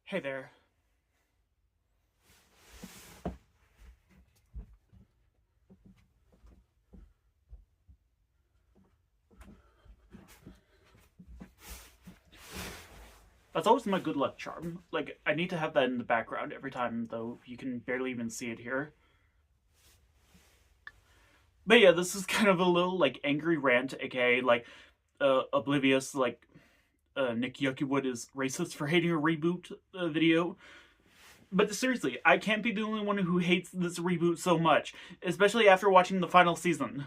Hey there. That's always my good luck charm. Like, I need to have that in the background every time, though you can barely even see it here. But yeah, this is kind of a little, like, angry rant, aka, like, oblivious, like, Nick Yuckywood is racist for hating a reboot video. But seriously, I can't be the only one who hates this reboot so much, especially after watching the final season.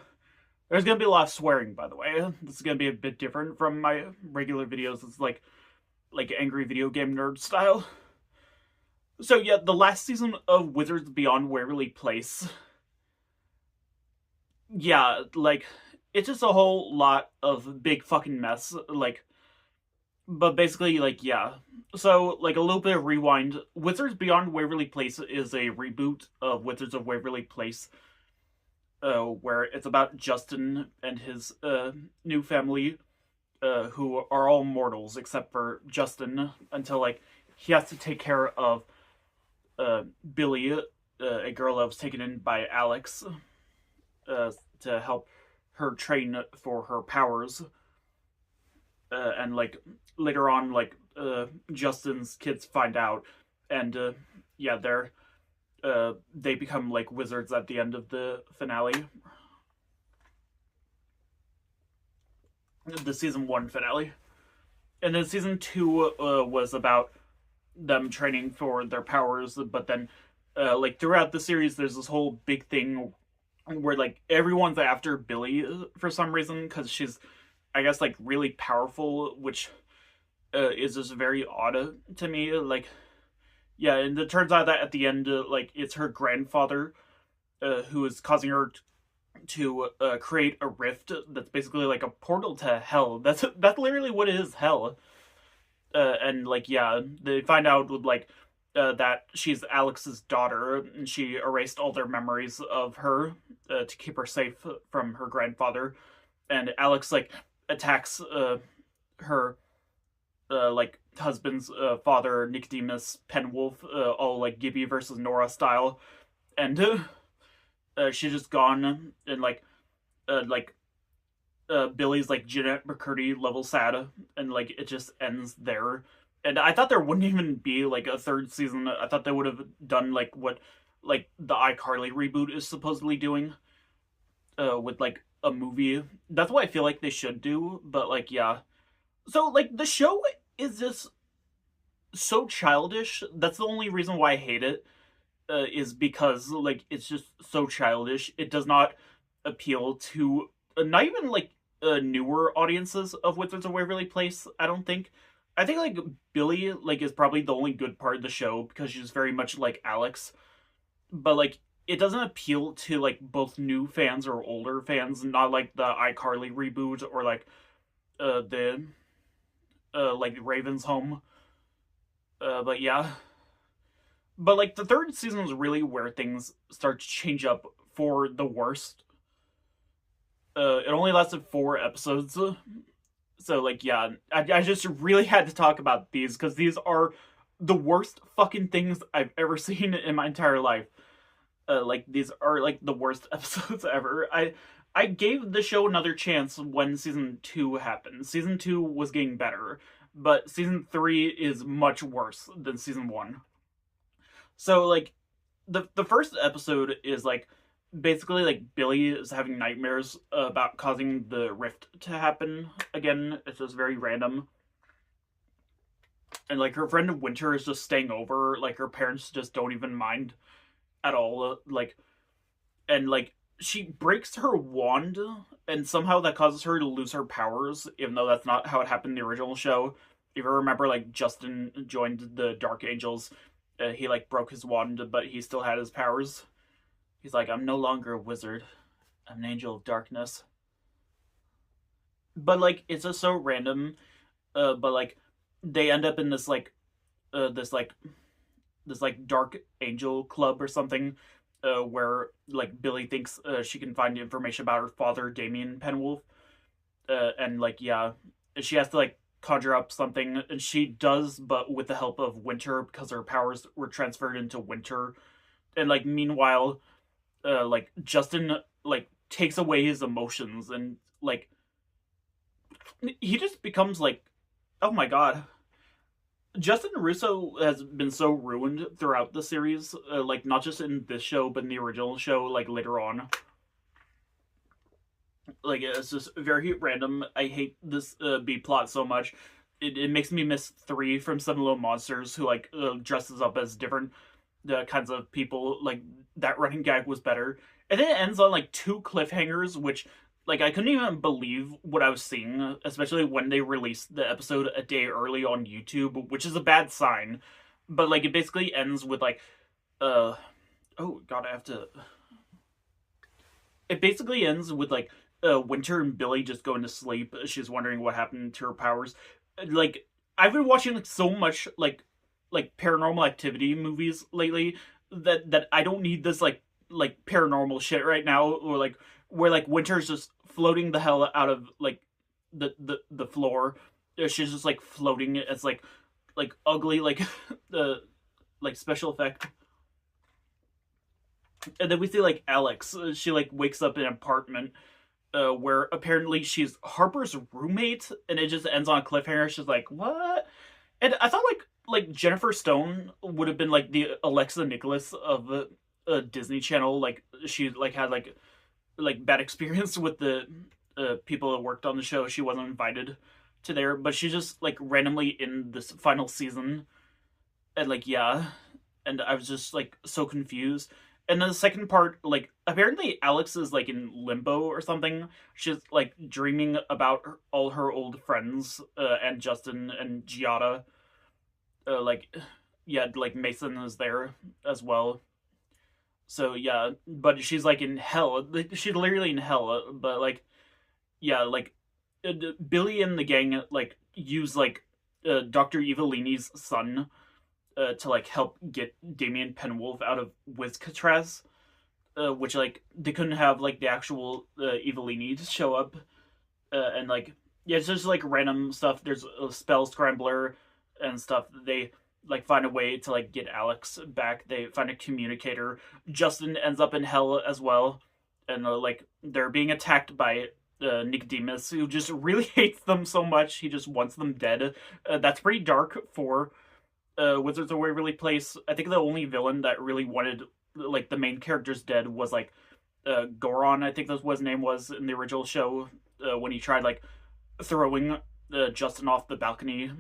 There's gonna be a lot of swearing, by the way. This is gonna be a bit different from my regular videos. It's like angry video game nerd style. So yeah, the last season of Wizards Beyond Waverly Place. Yeah, like it's just a whole lot of big fucking mess. But basically, yeah. So like a little bit of rewind. Wizards Beyond Waverly Place is a reboot of Wizards of Waverly Place, where it's about Justin and his new family, who are all mortals except for Justin, until like he has to take care of Billy, a girl that was taken in by Alex, to help her train for her powers. And like later on, Justin's kids find out, and yeah, they become like wizards at the end of the finale, the season one finale. And then season two was about them training for their powers, but then like throughout the series, there's this whole big thing where like everyone's after Billy for some reason because she's, I guess, like really powerful, which is just very odd to me. Like, yeah, and it turns out that at the end, like it's her grandfather who is causing her to create a rift that's basically like a portal to hell. That's literally what it is, hell. And like yeah, they find out with like that she's Alex's daughter, and she erased all their memories of her to keep her safe from her grandfather. And Alex like attacks her like husband's father, Nicodemus Penwolf, all like Gibby versus Nora style, and she's just gone, and like Billy's like Jeanette McCurdy level sad, and like it just ends there. And I thought there wouldn't even be like a third season. I thought they would have done like what like the iCarly reboot is supposedly doing, with like a movie. That's what I feel like they should do. But like yeah, so like the show is just so childish. That's the only reason why I hate it. Is because like it's just so childish. It does not appeal to not even like newer audiences of Wizards of Waverly Place. I don't think. I think like Billy like is probably the only good part of the show because she's very much like Alex, but like it doesn't appeal to like both new fans or older fans. Not like the iCarly reboot or like the like Raven's Home. But yeah, but like the third season is really where things start to change up for the worst. It only lasted 4 episodes, so like yeah, I just really had to talk about these because these are the worst fucking things I've ever seen in my entire life. Like these are like the worst episodes ever. I gave the show another chance when season two happened. Season two was getting better, but season three is much worse than season one. So like the first episode is like basically like Billy is having nightmares about causing the rift to happen again. It's just very random. And like her friend Winter is just staying over. Like her parents just don't even mind at all. Like and like she breaks her wand, and somehow that causes her to lose her powers, even though that's not how it happened in the original show. If you remember, like Justin joined the Dark Angels, he like broke his wand, but he still had his powers. He's like, I'm no longer a wizard. I'm an angel of darkness. But like, it's just so random. But like, they end up in this this like dark angel club or something, where like Billy thinks she can find information about her father, Damien Penwolf, and like yeah, she has to like conjure up something, and she does, but with the help of Winter because her powers were transferred into Winter. And like meanwhile, like Justin like takes away his emotions, and like he just becomes like, oh my god. Justin Russo has been so ruined throughout the series, like not just in this show, but in the original show, like later on. Like it's just very random. I hate this B plot so much. It makes me miss 3 from Seven Little Monsters, who like dresses up as different kinds of people. Like that running gag was better, and then it ends on like 2 cliffhangers, which like I couldn't even believe what I was seeing, especially when they released the episode a day early on YouTube, which is a bad sign. But like it basically ends with like, oh god, I have to. It basically ends with like Winter and Billy just going to sleep. She's wondering what happened to her powers. Like I've been watching like so much like Paranormal Activity movies lately that I don't need this like paranormal shit right now, or like where like Winter's just floating the hell out of like the floor. She's just like floating as like ugly like the like special effect. And then we see like Alex. She like wakes up in an apartment where apparently she's Harper's roommate, and it just ends on a cliffhanger. She's like, "What?" And I thought like Jennifer Stone would have been like the Alexa Nicholas of Disney Channel. Like she like had like bad experience with the people that worked on the show. She wasn't invited to there, but she's just like randomly in this final season, and like yeah, and I was just like so confused. And then the second part, like apparently Alex is like in limbo or something. She's like dreaming about all her old friends and Justin and Giada. Like yeah, like Mason is there as well. So yeah, but she's like in hell. She's literally in hell. But like yeah, like Billy and the gang like use like Dr. Evelini's son to like help get Damien Penwolf out of Wizcatraz, which like they couldn't have like the actual Evelini show up, and like yeah, it's just like random stuff. There's a spell scrambler and stuff. They like find a way to like get Alex back. They find a communicator. Justin ends up in hell as well, and like they're being attacked by Nicodemus, who just really hates them so much. He just wants them dead. That's pretty dark for Wizards of Waverly Place. I think the only villain that really wanted like the main characters dead was like Goron. I think that's what his name was in the original show, when he tried like throwing Justin off the balcony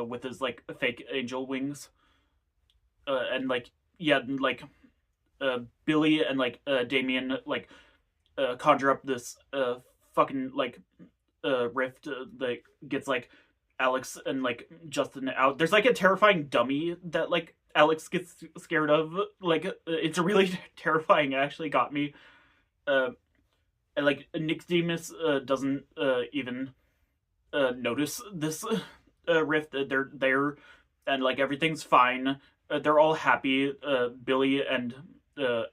with his like fake angel wings, and like yeah, like Billy and like Damien like conjure up this fucking like rift that gets like Alex and like Justin out. There's like a terrifying dummy that like Alex gets scared of. Like it's really terrifying. It actually got me. And like Nicodemus doesn't even notice this rift. They're there, and like everything's fine. They're all happy. Billy and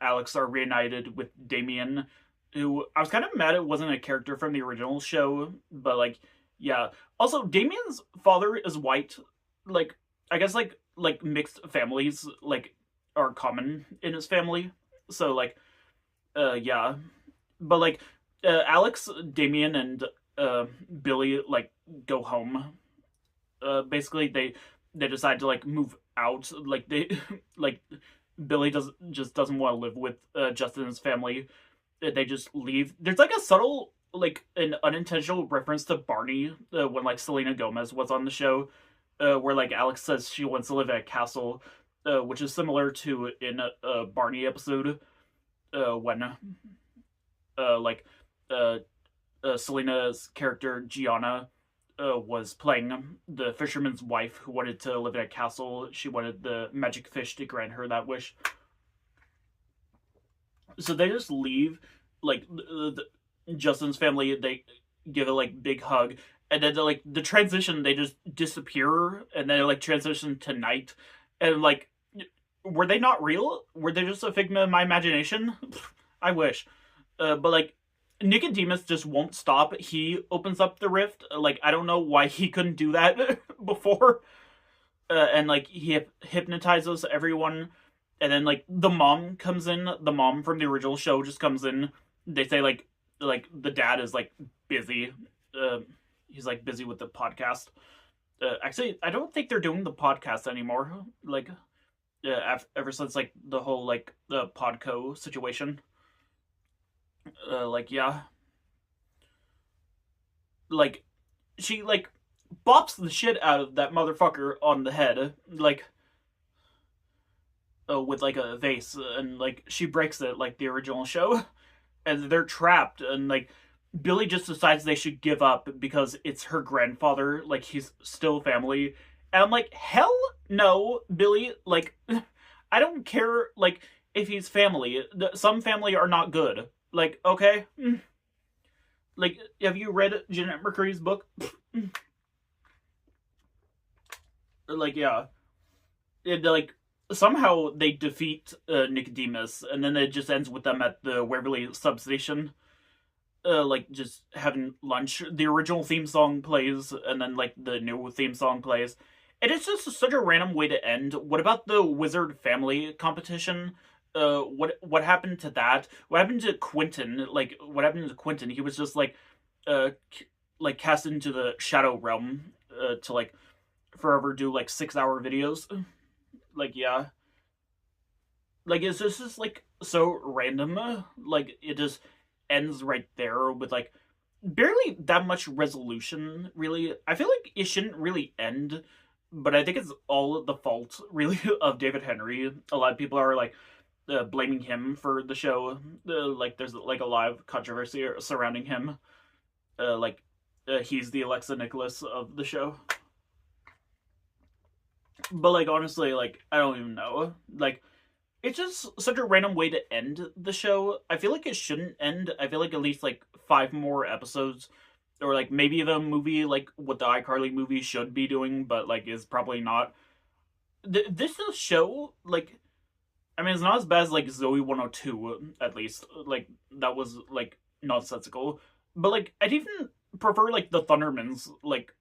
Alex are reunited with Damien, who I was kind of mad it wasn't a character from the original show, but like yeah. Also, Damien's father is white. Like I guess like mixed families like are common in his family. So like yeah. But like Alex, Damien, and Billy like go home. Basically they decide to like move out. Like they like Billy doesn't want to live with Justin's family. They just leave. There's like a subtle like an unintentional reference to Barney when like Selena Gomez was on the show, where like Alex says she wants to live at a castle, which is similar to in a Barney episode when like Selena's character Gianna was playing the fisherman's wife who wanted to live in a castle. She wanted the magic fish to grant her that wish. So they just leave, like Justin's family. They give a like big hug, and then like the transition, they just disappear, and then like transition to night, and like were they not real? Were they just a figment of my imagination? I wish, but like Nicodemus just won't stop. He opens up the rift. Like, I don't know why he couldn't do that before. And like he hypnotizes everyone, and then like the mom comes in. The mom from the original show just comes in. They say like the dad is like busy. He's like busy with the podcast. Actually, I don't think they're doing the podcast anymore. Like, ever since like the whole like the Podco situation. Like yeah, like she like bops the shit out of that motherfucker on the head, like with like a vase, and like she breaks it like the original show, and they're trapped, and like Billy just decides they should give up because it's her grandfather, like he's still family, and I'm like, hell no, Billy, like I don't care, like if he's family, some family are not good, like okay, like have you read Jeanette McCurry's book? Like yeah, it like somehow they defeat Nicodemus, and then it just ends with them at the Waverly substation, like just having lunch. The original theme song plays, and then like the new theme song plays, and it's just such a random way to end. What about the Wizard family competition? What happened to that? What happened to Quentin? Like what happened to Quentin? He was just like cast into the Shadow Realm to like forever do like 6-hour videos. Like yeah, like it's just like so random. Like it just ends right there with like barely that much resolution. Really, I feel like it shouldn't really end, but I think it's all the fault really of David Henry. A lot of people are like blaming him for the show. Like there's like a lot of controversy surrounding him. He's the Alexa Nicholas of the show. But like honestly, like I don't even know. Like it's just such a random way to end the show. I feel like it shouldn't end. I feel like at least like 5 more episodes, or like maybe the movie, like what the iCarly movie should be doing, but like is probably not. This show, like, I mean, it's not as bad as like Zoe 102, at least. Like that was like nonsensical, but like I'd even prefer like the Thundermans like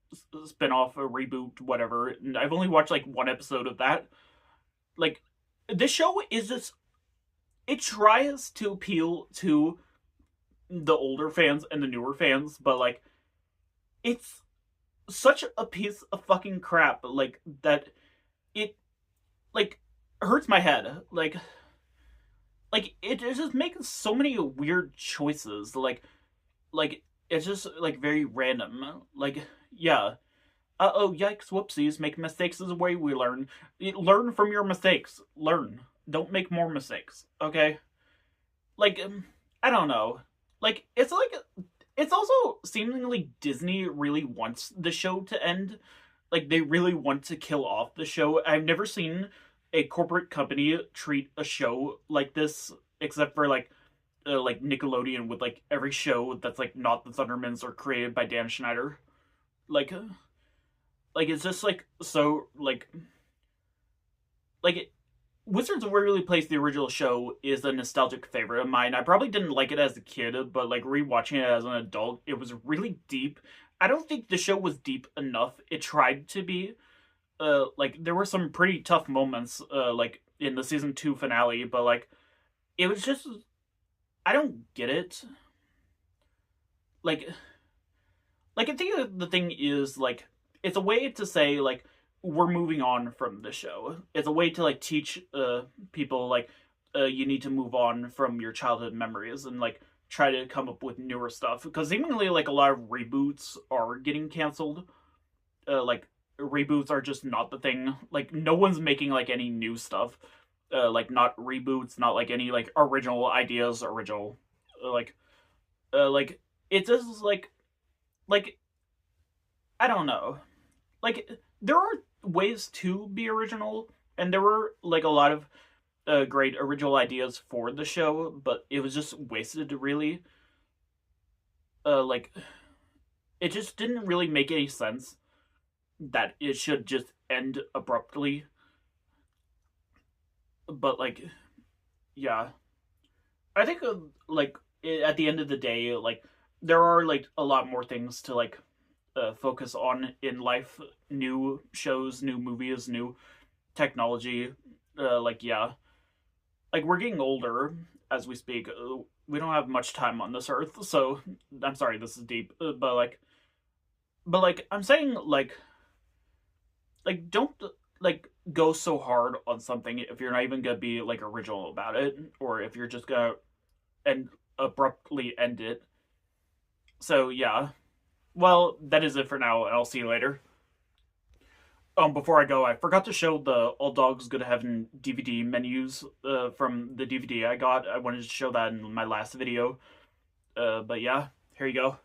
spin-off, a reboot, whatever. And I've only watched like 1 episode of that. Like this show is just, it tries to appeal to the older fans and the newer fans, but like it's such a piece of fucking crap, like that it like hurts my head. Like it just makes so many weird choices. Like it's just like very random. Like yeah. Oh, yikes, whoopsies. Make mistakes is the way we learn. Learn from your mistakes. Learn. Don't make more mistakes. Okay? Like, I don't know. Like, it's also seemingly Disney really wants the show to end. Like, they really want to kill off the show. I've never seen a corporate company treat a show like this, except for, like Nickelodeon with, like, every show that's, like, not the Thundermans or created by Dan Schneider. Like it's just like so like Wizards of Waverly Place, the original show, is a nostalgic favorite of mine. I probably didn't like it as a kid, but like rewatching it as an adult, it was really deep. I don't think the show was deep enough. It tried to be. Like there were some pretty tough moments, like in the season 2 finale, but like it was just, I don't get it. Like I think the thing is like, it's a way to say like we're moving on from the show. It's a way to like teach people like you need to move on from your childhood memories and like try to come up with newer stuff, because seemingly like a lot of reboots are getting canceled. Like reboots are just not the thing. Like no one's making like any new stuff. Like not reboots, not like any like original ideas, original like it just like I don't know. Like there are ways to be original, and there were like a lot of great original ideas for the show, but it was just wasted really. Like it just didn't really make any sense that it should just end abruptly. But like yeah, I think like at the end of the day, like there are like a lot more things to like focus on in life. New shows, new movies, new technology. Like yeah, like we're getting older as we speak. We don't have much time on this earth, so I'm sorry this is deep, but like I'm saying like don't like go so hard on something if you're not even gonna be like original about it, or if you're just gonna and abruptly end it. So yeah, well that is it for now, and I'll see you later. Before I go, I forgot to show the All Dogs Go to Heaven DVD menus from the DVD I got. I wanted to show that in my last video. But yeah, here you go.